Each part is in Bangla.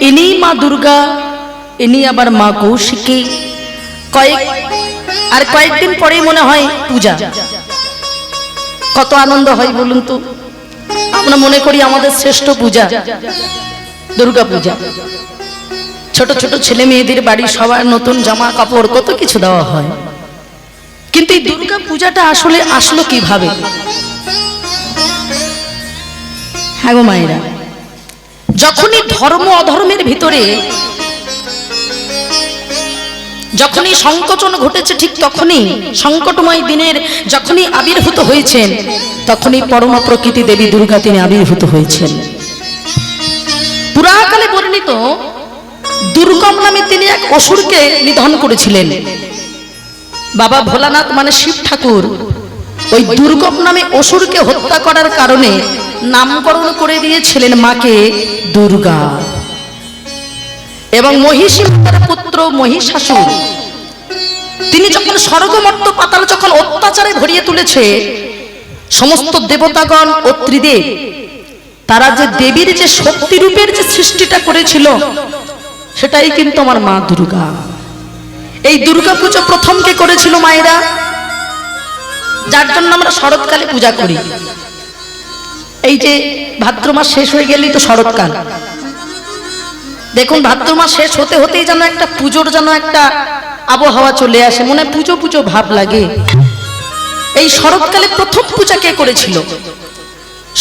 ইনি মা দুর্গা, ইনি আবার মা কৌশিকী। কয়েকদিন পরেই মনে হয় পূজা। কত আনন্দ হয় বলুন তো। আমরা মনে করি আমাদের শ্রেষ্ঠ পূজা দুর্গা পূজা। ছোট ছোট ছেলে মেয়েদের বাড়ি সবার নতুন জামা কাপড় কত কিছু দেওয়া হয়। কিন্তু এই দুর্গা পূজাটা আসলে আসলো কিভাবে? হ্যাঁ গো মায়েরা, যখনই ধর্ম অধর্মের ভিতরে যখনই সংকোচন ঘটেছে, ঠিক তখনই সংকটময় দিনের যখনই আবির্ভূত হয়েছেন, তখনই পরম প্রকৃতি দেবী দুর্গা তিনি আবির্ভূত হয়েছেন। পুরাকালে বর্ণিত দুর্গম নামে তিনি এক অসুরকে নিধন করেছিলেন। বাবা ভোলানাথ মানে শিব ঠাকুর ওই দুর্গম নামে অসুরকে হত্যা করার কারণে নামকরণ করে দিয়েছিলেন মাকে দুর্গা। এবং মহিষী মাতার পুত্র মহিষাসুর তিনি যখন স্বর্গমর্ত পাতাল যখন অত্যাচারে ভরিয়ে তুলেছে, সমস্ত দেবতাগণ ও ত্রিদেব তারা যে দেবীর যে শক্তি রূপের যে সৃষ্টিটা করেছিল, সেটাই কিন্তু আমার মা দুর্গা। এই দুর্গা পুজো প্রথম কে করেছিল মায়েরা? যার জন্য আমরা শরৎকালে পূজা করি। এই যে ভাদ্র মাস শেষ হয়ে গেলেই তো শরৎকাল। দেখুন ভাদ্র মাস শেষ হতে হতেই যেন একটা পুজোর যেন একটা আবহাওয়া চলে আসে, মনে পুজো পুজো ভাব লাগে। এই শরৎকালে প্রথম পূজা কে করেছিল?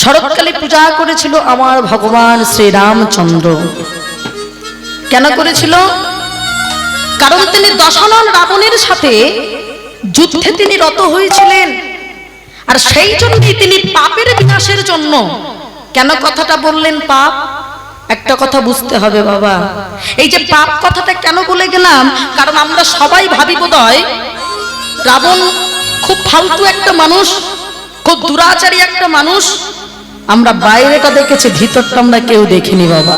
শরৎকালে পূজা করেছিল আমার ভগবান শ্রীরামচন্দ্র। কেন করেছিল? কারণ তিনি দশানন রাবণের সাথে যুদ্ধে তিনি রত হয়েছিলেন, আর সেই জন্যই তিনি পাপের বিনাশের জন্য। কেন কথাটা বললেন পাপ? একটা কথা বুঝতে হবে বাবা, এই যে পাপ কথাটা কেন বলে গেলাম, কারণ আমরা সবাই ভাবি বোধহয় রাবণ খুব ফালতু একটা মানুষ, খুব দুরাচারী একটা মানুষ। আমরা বাইরেটা দেখেছি, ভিতরটা আমরা কেউ দেখিনি বাবা।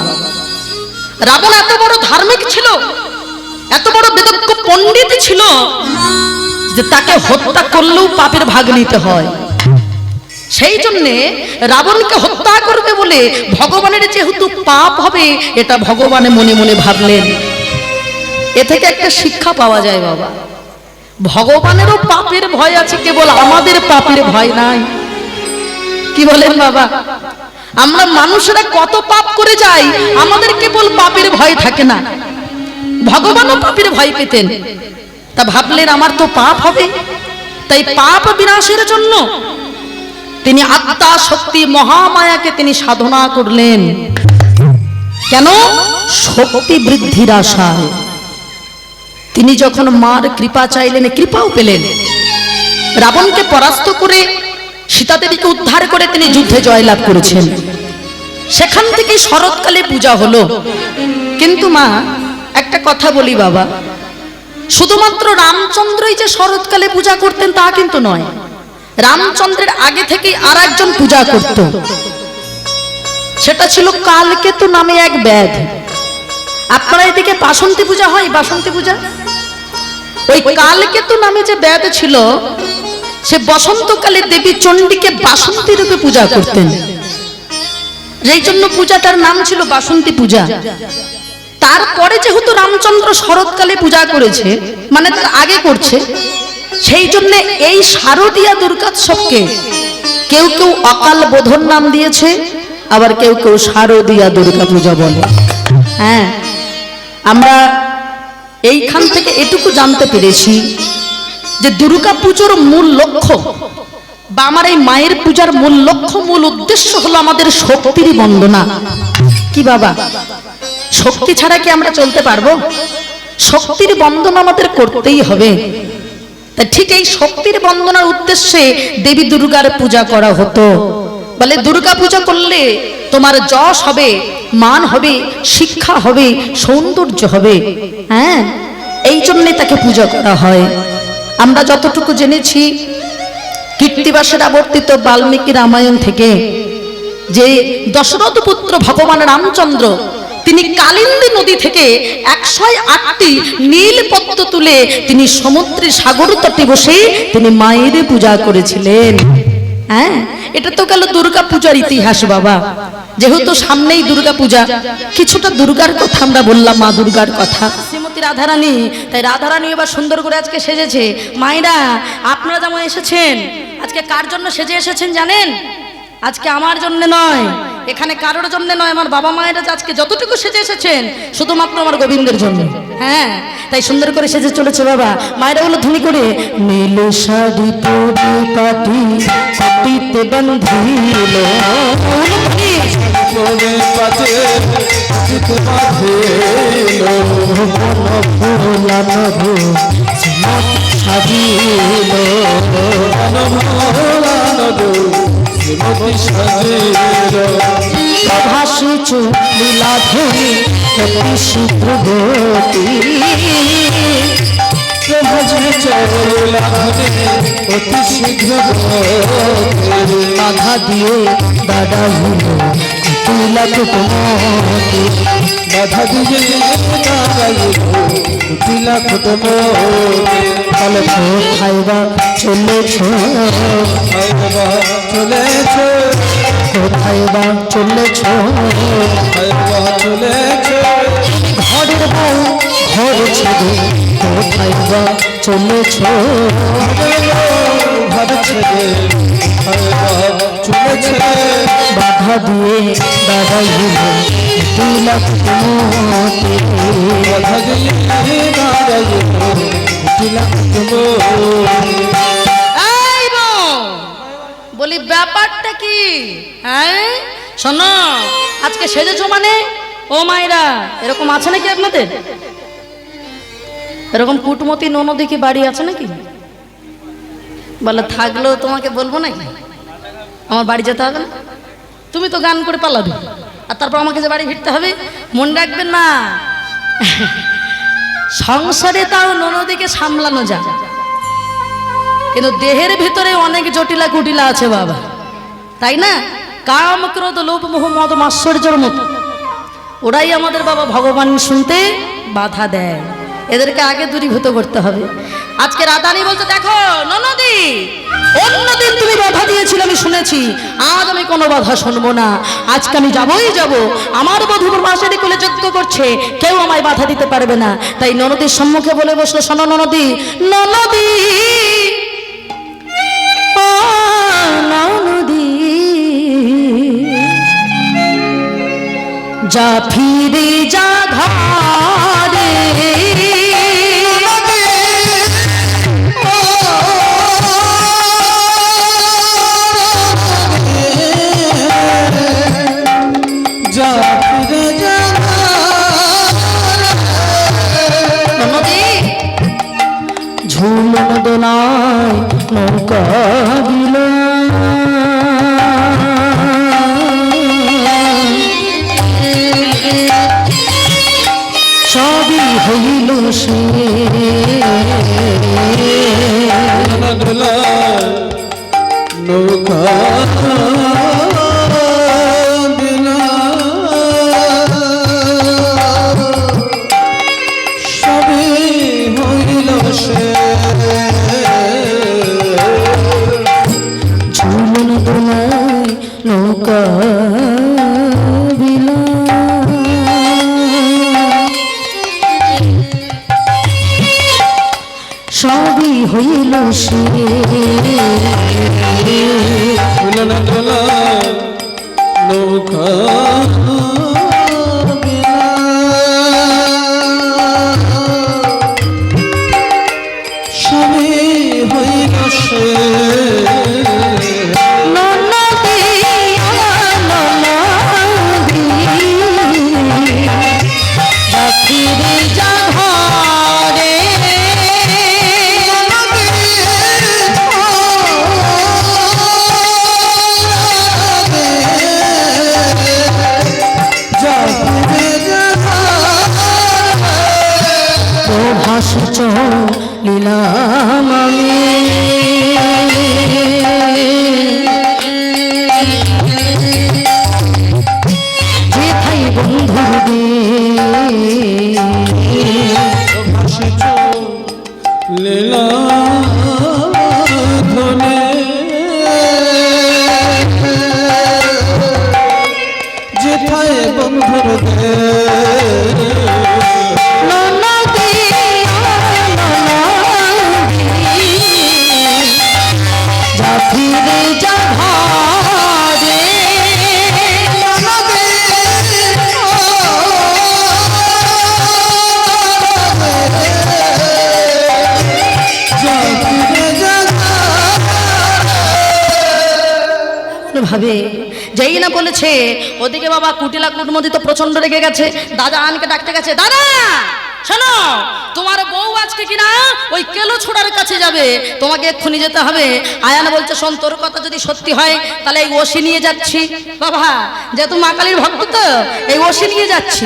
রাবণ এত বড় ধার্মিক ছিল, এত বড় বেদজ্ঞ পণ্ডিত ছিল যে তাকে হত্যা করলেও পাপের ভাগ নিতে হয়। সেই জন্যে রাবণকে হত্যা করবে বলে ভগবানের যেহেতু পাপ হবে, এটা ভগবানে মনে মনে ভাবলেন। এ থেকে একটা শিক্ষা পাওয়া যায় বাবা, ভগবানেরও পাপের ভয় আছে, কেবল আমাদের পাপের ভয় নাই। কি বলেন বাবা? আমরা মানুষরা কত পাপ করে যাই, আমাদের কেবল পাপের ভয় থাকে না। ভগবানও পাপের ভয় পেতেন, তা ভাবলেন আমার তো পাপ হবে, তাই পাপ বিনাশের জন্য তিনি আত্মা শক্তি মহামায়াকে তিনি সাধনা করলেন। কেন? শক্তি বৃদ্ধির আশায়। তিনি যখন মার কৃপা চাইলেন, কৃপাও পেলেন। রাবণকে পরাস্ত করে সীতা দেবীকে উদ্ধার করে তিনি যুদ্ধে জয়লাভ করেছেন। সেখান থেকে শরৎকালে পূজা হলো। কিন্তু মা একটা কথা বলি বাবা, শুধুমাত্র রামচন্দ্রই যে শরৎকালে পূজা করতেন তা কিন্তু নয়। রামচন্দ্রের আগে থেকেই আর একজন পূজা করত, সেটা ছিল কালকেতু নামে এক ব্যাধ। আপনারা এদিকে বাসন্তী পূজা হয়, বাসন্তী পূজা, ওই কালকেতু নামে যে ব্যাধ ছিল, সে বসন্তকালে দেবী চণ্ডীকে বাসন্তী রূপে পূজা করতেন। এই জন্য পূজাটার নাম ছিল বাসন্তী পূজা। তারপরে যেহেতু রামচন্দ্র শরৎকালে পূজা করেছে, মানে তার আগে করছে, সেই জন্য এই শারদীয়া দুর্গোৎসবকে কেউ কেউ অকাল বোধন নাম দিয়েছে, আবার কেউ কেউ শারদীয়া দুর্গা পূজা বলে। হ্যাঁ, আমরা এইখান থেকে এটুকু জানতে পেরেছি যে দুর্গা পুজোর মূল লক্ষ্য বা আমার এই মায়ের পূজার মূল লক্ষ্য, মূল উদ্দেশ্য হলো আমাদের শক্তির বন্দনা। কি বাবা, শক্তি ছাড়া কি আমরা চলতে পারবো? শক্তির বন্দনা আমাদের করতেই হবে। তা ঠিক এই শক্তির বন্দনার উদ্দেশ্যে দেবী দুর্গার পূজা করা হতো। বলে দুর্গা পূজা করলে তোমার যশ হবে, মান হবে, শিক্ষা হবে, সৌন্দর্য হবে। হ্যাঁ, এই জন্যে তাকে পূজা করা হয়। আমরা যতটুকু জেনেছি কীর্তিবাসের আবর্তিত বাল্মীকি রামায়ণ থেকে, যে দশরথ পুত্র ভগবান রামচন্দ্র তিনি কালিন্দী নদী থেকে 108টি নীল পদ্ম তুলে তিনি সমুদ্রের সাগর তটে বসে তিনি মায়ের পূজা করেছিলেন। হ্যাঁ, এটা তো গেল দুর্গা পূজার ইতিহাস বাবা। যেহেতু সামনেই দুর্গা পূজা, কিছুটা দুর্গার কথা আমরা বললাম, মা দুর্গার কথা। শ্রীমতী রাধারানী, তাই রাধারানী এবার সুন্দর করে আজকে সেজেছে। মায়েরা আপনারা যেমন এসেছেন, আজকে কার জন্য সেজে এসেছেন জানেন? আজকে আমার জন্য নয়, এখানে কারোর জন্য নয়, আমার বাবা মায়েরা আজকে যতটুকু সেজে এসেছেন শুধুমাত্র আমার গোবিন্দের জন্য। হ্যাঁ, তাই সুন্দর করে সেজে চলেছে বাবা। মায়েরা বলো ধুনি করে, নীল শাড়ি পরে পাটি পাটিতে বন্ধিল, পরে পাতে পাটিতে বাঁধিল, বন ফুলানো শ্রীমত সাজিল, শ্রীমতী সাজিল, ভাসিছ লীলাধুনি অতি শীঘ্র গতি, অতি শীঘ্র বাধা দিয়ে দাদা হইল কুটিলা কুটুমতি, বাধা দিয়ে কুটিলা কুটুম, তাহলে খাইবা চলেছ, চলেছ কোথায় বা চলেছ, চলেছ, ঘরের বউ ঘর ছেড়ে কোথায় বা চলেছ, ঘর ছেড়ে চলেছে, বাধা দিয়ে দাদা হইল কুটিলা কুটুমতি, বাধা দিয়ে কুটিলা কুটুম। এই বলি ব্যাপারটা কি? হ্যাঁ শোনো, আজকে সেজেছো মানে, ও মায়েরা এরকম আছে নাকি আপনাদের? এরকম কুটমতি ননদি কি বাড়ি আছে নাকি? বলে থাকলেও তোমাকে বলবো নাকি, আমার বাড়ি যেতে হবে না? তুমি তো গান করে পালাবে, আর তারপর আমাকে যে বাড়ি ফিরতে হবে। মনে রাখবেন না, সংসারে তাও ননদিকে সামলানো যায়, কিন্তু দেহের ভিতরে অনেক জটিলা কুটিলা আছে বাবা, তাই না? কাম ক্রোধ লোভ মোহ মদ মাশ্চর্যের মতো, ওরাই আমাদের বাবা ভগবান শুনতে বাধা দেয়, এদেরকে আগে দূরীভূত করতে হবে। আজকে রাধারানী বলতে, দেখো ননদি, অন্যদিন তুমি বাধা দিয়েছিলে আমি শুনেছি, আজ আমি কোনো বাধা শুনবো না, আজকে আমি যাবই যাব। আমার বধূ মাসেরই কোলে যজ্ঞ করছে, কেউ আমায় বাধা দিতে পারবে না। তাই ননদির সম্মুখে বলে বসলো, শোনো ননদি, ননদি ও ননদি, যা ফিরে যা ঘরে, ঝুলন দোলায় নৌকা দিল, সবই হইল সে নৌকা ঝুলন দোলায় নৌকা দিল, সবই হইল সে নৌকা সবই হইল সে, ভাসছ লীলাম আমি, যেথাই বন্ধুর ভাসিছ লীলা ধনে, ভাবে। যেই না বলেছে ওদিকে বাবা কুটিলা কুটমতি তো প্রচন্ড রেগে গেছে, দাদা আনকে ডাকতে গেছে, দাদা শোনো, তোমার বউ আজকে কিনা ওই কেলো ছোড়ার কাছে যাবে, তোমাকে এক্ষুনি যেতে হবে। আয়ান বলছে, শোন, তোর কথা যদি সত্যি হয় তাহলে এই ওষি নিয়ে যাচ্ছি বাবা, যেহেতু মা কালীর ভক্ত তো এই ওষি নিয়ে যাচ্ছি,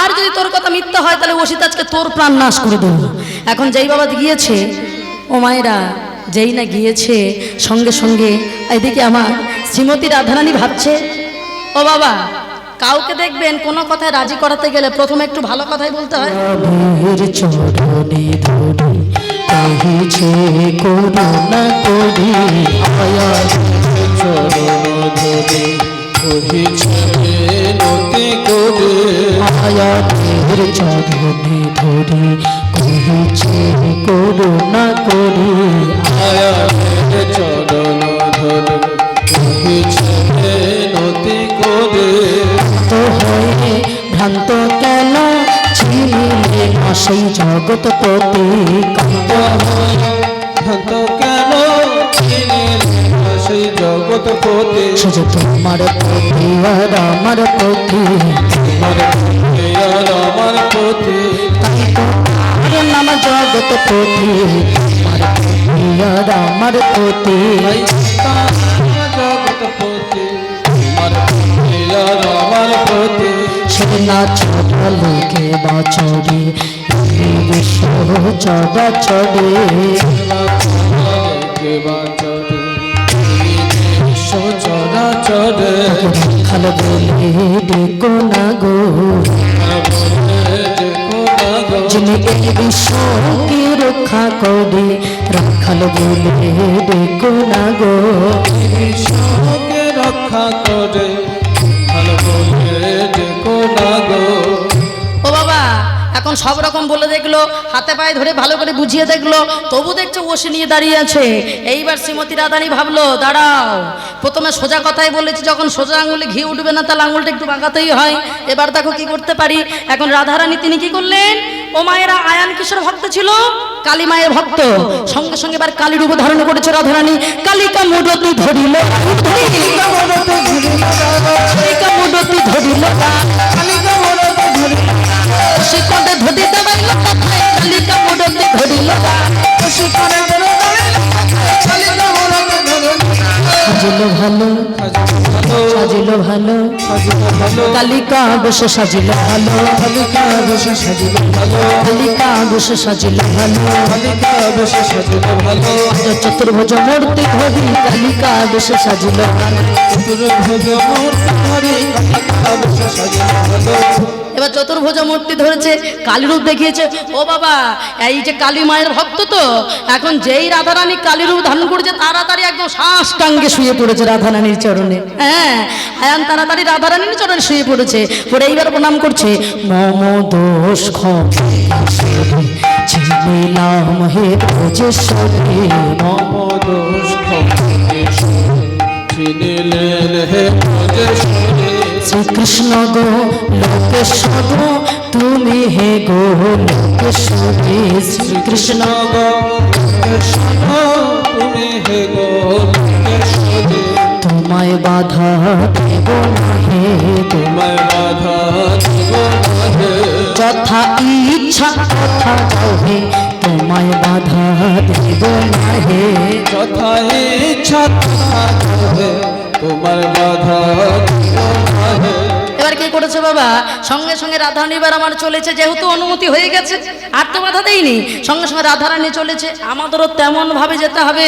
আর যদি তোর কথা মিথ্যা হয় তাহলে ওষিতে আজকে তোর প্রাণ নাশ করে দেবো। এখন যেই বাবা গিয়েছে, ও মায়েরা, যেই না গিয়েছে সঙ্গে সঙ্গে এদিকে আমার শ্রীমতী রাধারানী ভাবছে, ও বাবা, কাউকে দেখবেন কোনো কথায় রাজি করাতে গেলে প্রথমে একটু ভালো কথাই বলতে হয়। প্রভুর চরণে ধরি কহিছে করুণা করি, আয়ার চরণ ধরে কহিছে নতি করে, আয়ার চরণে ধরি কহিছে করুণা করি, আয়ার চরণ ধরে কহিছে নতি করে। তো হয়ে ভ্রান্ত কেন ছিলিলে না সেই জগৎপতি, কান্ত হয়ে ভ্রান্ত কেন ছিলিলে না সেই জগৎপতি, সে যে তোমার পতি আর আমার পতি, তোমার পতি আর আমার পতি, তাই তো তার নাম জগৎপতি, তোমার পতি আর আমার পতি, জগৎপতি তোমার পতি আর আমার পতি। সে না চড়ালে কে বাছরে বিশ্ব চড়াচড়ে, কে বাছরে বিশ্ব চড়াচড়ে, খাল বলে ডেকো না গো, যিনি এই বিশ্বকে রক্ষা করে, রাখাল বলে ডেকো না গো, বিশ্বকে রক্ষা করে, ভালো বলে ডেকো না গো। ও বাবা, এখন সব রকম বলে দেখলো, হাতে পায়ে ধরে ভালো করে বুঝিয়ে দেখলো, তবু দেখছে ওষে নিয়ে দাঁড়িয়ে আছে। এইবার শ্রীমতী রাধারানী ভাবলো, দাঁড়াও, প্রথমে সোজা কথাই বলেছি, যখন সোজা আঙুলে ঘি উঠবে না তাহলে আঙুলটা একটু বাঁকাতেই হয়। এবার দেখো কি করতে পারি। এখন রাধারানী তিনি কি করলেন, ও মায়েরা, আয়ান কিশোর ভক্ত ছিল, কালী মায়ের ভক্ত, সঙ্গে সঙ্গে এবার কালী রূপ ধারণ করেছে রাধারানী। কালিকা মুডতি ধরিল, কালিকা মুডতি ধরিল, শিকড়ে ধরিতে পারল, কালিকা মুডতি ধরিল, সাজিল ভালো, সাজিল ভালো, কালিকা বসে সাজিল ভালো, কালিকা বসে সাজিল ভালো, কালিকা বসে সাজিল ভালো, কালিকা বসে সাজিল ভালো, চতুর্ভুজ মূর্তি ধরি কালিকা বসে সাজিল ভালো, চতুর্ভুজ মূর্তি ধরি কালিকা বসে সাজিল ভালো। এবার চতুর্ভুজ মূর্তি ধরেছে, কালী রূপ দেখিয়েছে। ও বাবা, এই যে কালী মায়ের ভক্ত তো, এখন যেই রাধারানী কালী রূপ ধারণ করেছে তাড়াতাড়ি একদম সাষ্টাঙ্গে শুয়ে পড়েছে রাধারানীর চরণে। হ্যাঁ, আয়ান তাড়াতাড়ি রাধারানীর চরণে শুয়ে পড়েছে, পরে এইবার প্রণাম করছে। মম দোষ ক্ষমা চিনিলাম হে ভোজেশ্বরী, মম দোষ ক্ষমা চিনিলেন হে ভোজেশ্বরী, শ্রীকৃষ্ণ গো লোকেশ্বর তুমি হে গো লোকেশ্বরী, শ্রীকৃষ্ণ গো লোকেশ্বর তুমি হে গো লোকেশ্বরী, তোমায় বাধা দেব না হে, তোমায় বাধা দেব না হে, যথা ইচ্ছা তথা যাও হে, তোমায় বাধা দেব না হে, যথা ইচ্ছা তথা যাও হে, তোমার বাধা দেব না হে। এবার কি করেছে বাবা, সঙ্গে সঙ্গে রাধারানী এবার আমার চলেছে, যেহেতু অনুমতি হয়ে গেছে আর তো বাধা দেয়নি, সঙ্গে সঙ্গে রাধারানী চলেছে। আমাদেরও তেমন ভাবে যেতে হবে।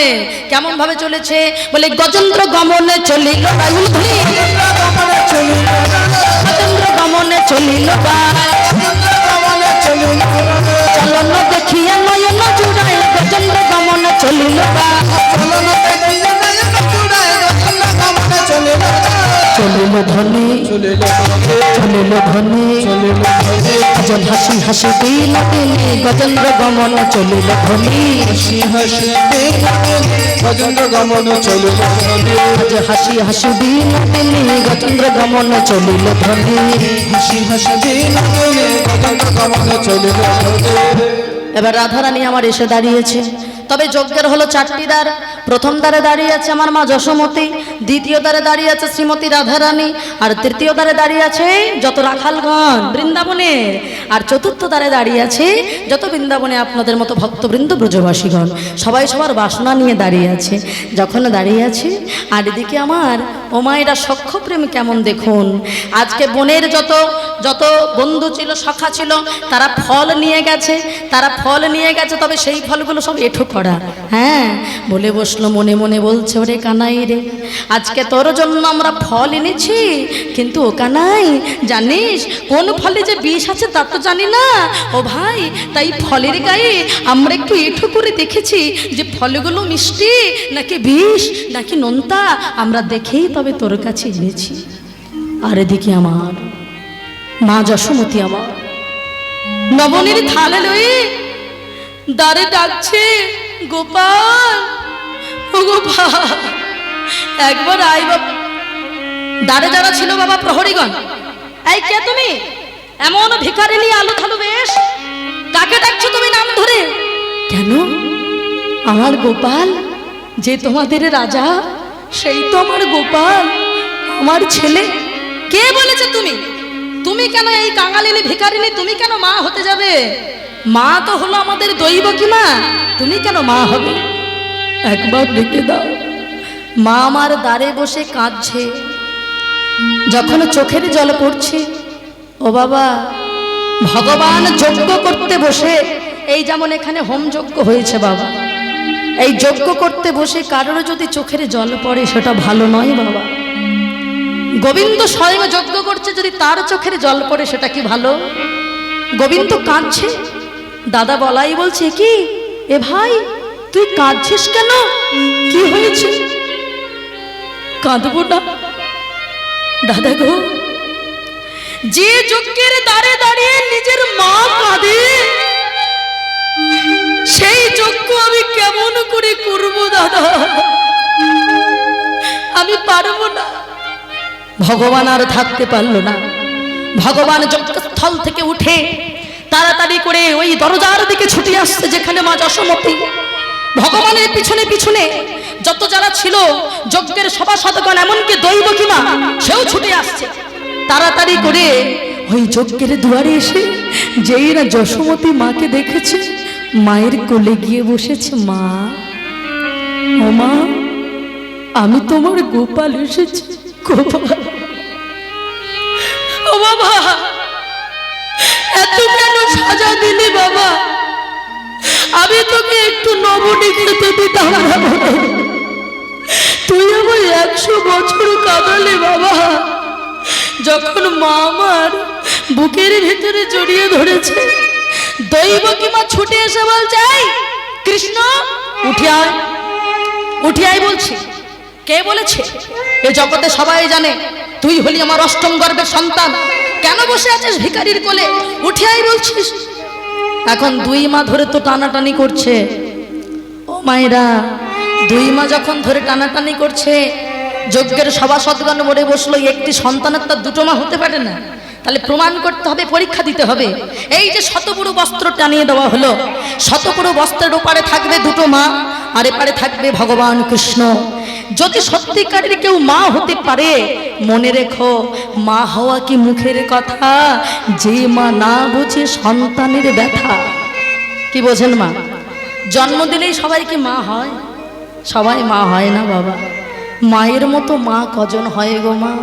কেমন ভাবে চলেছে বলে, গজেন্দ্র গমনে চলিল, গজেন্দ্র গমনে চলিল, চলন দেখিয়া নয়ন জুড়ায়, গজেন্দ্র গমনে চলিল, চলিল ধনে, চলিল ধনে, আজন হাসি হাসি দিল দিনে, গজেন্দ্র গমন চলিল ধনে, হাসি হাসি গজেন্দ্র গমন চলিল ধনে, আজ হাসি হাসি দিল দিনে, গজেন্দ্র গমন চলিল ধনে, হাসি হাসি দিল দিনে, গজেন্দ্র গমন চলিল ধনে। এবার রাধারানী আমার এসে দাঁড়িয়েছে, তবে যজ্ঞের হলো 4টি দ্বার। প্রথম দ্বারে দাঁড়িয়ে আছে আমার মা যশোমতী, দ্বিতীয় দ্বারে দাঁড়িয়ে আছে শ্রীমতী রাধারানী, আর তৃতীয় দ্বারে দাঁড়িয়ে আছে যত রাখালগণ বৃন্দাবনের, আর চতুর্থ দ্বারে দাঁড়িয়ে আছে যত বৃন্দাবনে আপনাদের মতো ভক্তবৃন্দ ব্রজবাসীগণ, সবাই সবার বাসনা নিয়ে দাঁড়িয়ে আছে। যখন দাঁড়িয়ে আছে আর এদিকে আমার ও মায়েরা সখ্যপ্রেম কেমন দেখুন। আজকে বনের যত যত বন্ধু ছিল, সখা ছিল, তারা ফল নিয়ে গেছে, তবে সেই ফলগুলো সব এঁঠো করা। হ্যাঁ, বলে বসলো, মনে মনে বলছে, ওরে কানাই রে, আজকে তোর জন্য আমরা ফল এনেছি, কিন্তু ও কানাই জানিস কোন ফলে যে বিষ আছে তা তো জানি না। ও ভাই, তাই ফলের গায়ে আমরা একটু এঁঠো করে দেখেছি যে ফলগুলো মিষ্টি নাকি বিষ নাকি নোনতা, আমরা দেখেই তবে তোর কাছে এনেছি। আর এদিকে আমার মা যশোমতী আমার নবনীর থালে লই দ্বারে ডাকছে, গোপাল, ও গোপাল, একবার আই বাবা। দ্বারে যারা ছিল বাবা প্রহরীগণ, এই কে তুমি? এমন ভিখারিনী আলো থালু বেশ, কাকে ডাকছো তুমি নাম ধরে? কেন? আমার গোপাল যে তোমাদের রাজা, সেই তো আমার গোপাল, আমার ছেলে। কে বলেছে তুমি? তুমি কেন এই কাঙালিনী ভিখারিনী, তুমি কেন মা হতে যাবে? মা তো হলো আমাদের দৈবকী মা, তুমি কেন মা হবে? একবার ডেকে দাও। মা আমার দ্বারে বসে কাঁদছে, যখন চোখের জল পড়ছে। ও বাবা, ভগবান যজ্ঞ করতে বসে, এই যেমন এখানে হোম যজ্ঞ হয়েছে বাবা, এই যজ্ঞ করতে বসে কারোর যদি চোখের জল পড়ে সেটা ভালো নয় বাবা। গোবিন্দ স্বয়ং যজ্ঞ করছে, যদি তার চোখের জল পড়ে সেটা কি ভালো? গোবিন্দ কাঁদছে, দাদা বলাই বলছে, কি এ ভাই তুই কাঁদছিস কেন, কি হয়েছে? কাঁদবো না দাদা গো, যে যজ্ঞের দ্বারে দাঁড়িয়ে নিজের মা কাঁদে, সেই যজ্ঞ আমি কেমন করে করব দাদা? আমি পারবো না। ভগবান আর থাকতে পারল না। ভগবান যজ্ঞস্থল থেকে উঠে তাড়াতাড়ি করে ওই দরজার দিকে ছুটে আসছে যেখানে মা যশোমতী। ভগবানের পিছনে পিছনে যত যারা ছিল যজ্ঞের সভাসদগণ, এমনকি দৈবকী মা, সেও ছুটে আসছে তাড়াতাড়ি করে ওই যজ্ঞের দুয়ারে এসে যেই না যশোমতী মাকে দেখেছে, মায়ের কোলে গিয়ে বসেছে। মা, ও মা, আমি তোমার গোপাল এসেছি। গোপাল, ও বাবা, এত কেন সাজা দিলি বাবা? আমি তোকে একটু নবনী খেতে দিতাম না, তুই আমার 100 বছর কাঁদালে বাবা। যখন মা আমার বুকের ভেতরে জড়িয়ে ধরেছে, দৈবকী মা ছুটে এসে বলছে, এই কৃষ্ণ, উঠে আয়, উঠে আয় বলছি। কে বলেছে? এ জগতে সবাই জানে তুই হলি আমার অষ্টম গর্ভের সন্তান, কেন বসে আছিস ভিখারির কোলে? উঠে আয় বলছিস। এখন 2 মা ধরে তো টানাটানি করছে। ও মায়েরা, 2 মা যখন ধরে টানাটানি করছে, যজ্ঞের সভাসদগণ মরে বসলো, একটি সন্তানের তার 2 মা হতে পারে না, তাহলে প্রমাণ করতে হবে, পরীক্ষা দিতে হবে। এই যে শতপুরু বস্ত্র টানিয়ে দেওয়া হলো, শতপুরু বস্ত্রের ওপারে থাকবে 2 মা, আর এপারে থাকবে ভগবান কৃষ্ণ। যদি সত্যিকারের কেউ মা হতে পারে, মনে রেখো, মা হওয়া কি মুখের কথা? যে মা না বোঝে সন্তানের ব্যথা। কি বোঝেন মা? জন্ম দিলেই সবাই কি মা হয়? সবাই মা হয় না বাবা। মায়ের মতো মা কজন হয় গো মা?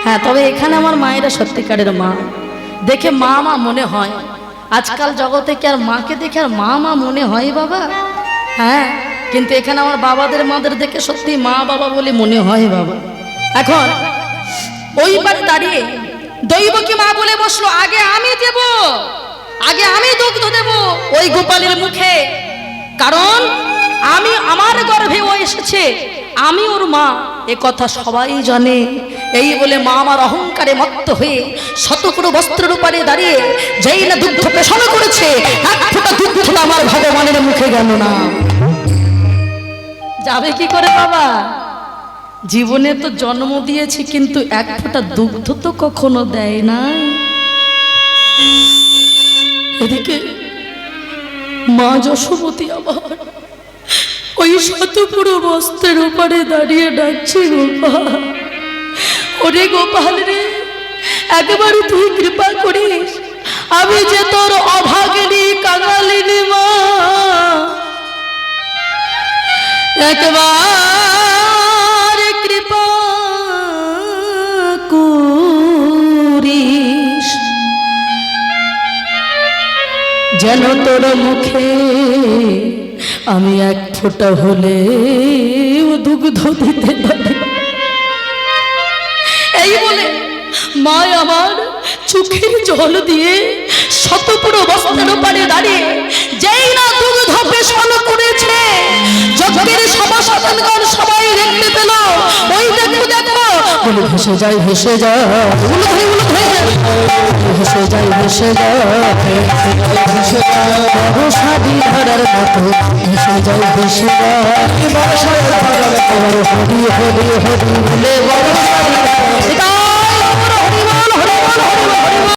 হ্যাঁ, তবে এখানে আমার মায়েরা সত্যিকারের মা, দেখে মা মা মনে হয়। আজকাল জগতে কি আর মাকে দেখে আর মা মা মনে হয় বাবা? হ্যাঁ, কিন্তু এখানে আমার বাবাদের মাদের দেখে সত্যি মা বাবা বলে মনে হয় বাবা। এখন ওইবারে দাঁড়িয়ে দৈবকী মা বলে বসলো, আগে আমি দেব, আগে আমি দুগ্ধ দেব ওই গোপালের মুখে, কারণ আমি, আমার গর্ভে ও এসেছে, আমি ওর মা, এ কথা সবাই জানে। এই বলে মা আমার অহংকারে মত্ত হয়ে শতপুরু বস্ত্রের উপরে দাঁড়িয়ে যেই না দুগ্ধ পেশন করেছে, 1 ফোঁটা দুগ্ধ আমার ভগবানের মুখে গেল না। যাবে কি করে বাবা? জীবনে তো জন্ম দিয়েছি, কিন্তু 1 ফোঁটা দুগ্ধ তো কখনো দেয় না। এদিকে মা যশোমতী আবার ওই শতপুরো বস্ত্রের উপরে দাঁড়িয়ে ডাকছে গোপাল, ওরে গোপাল রে, একবার তুই কৃপা করিস, আমি যে তোর অভাগিনী কাঙালিনী মা, একবার কৃপা করিস, যেন তোর মুখে আমি এক ফোঁটা হলে দুগ্ধ দিতে পারি। এই বলে মা আমার চোখের জল দিয়ে শতপুরো বস্ত্রের পারে দাঁড়িয়ে যেই না দুগ্ধ পেশন করেছে, যজ্ঞের সভাসদগণ সবাই দেখতে পেল, ওই দেখো দেখো বলে ভেসে যায় ভেসে যায়, ভেসে যায় ভেসে যায়, বর্ষাদি ধারার মতো ভেসে যায় ভেসে যায়, হরি হরি হরি বলে বর্ষাদি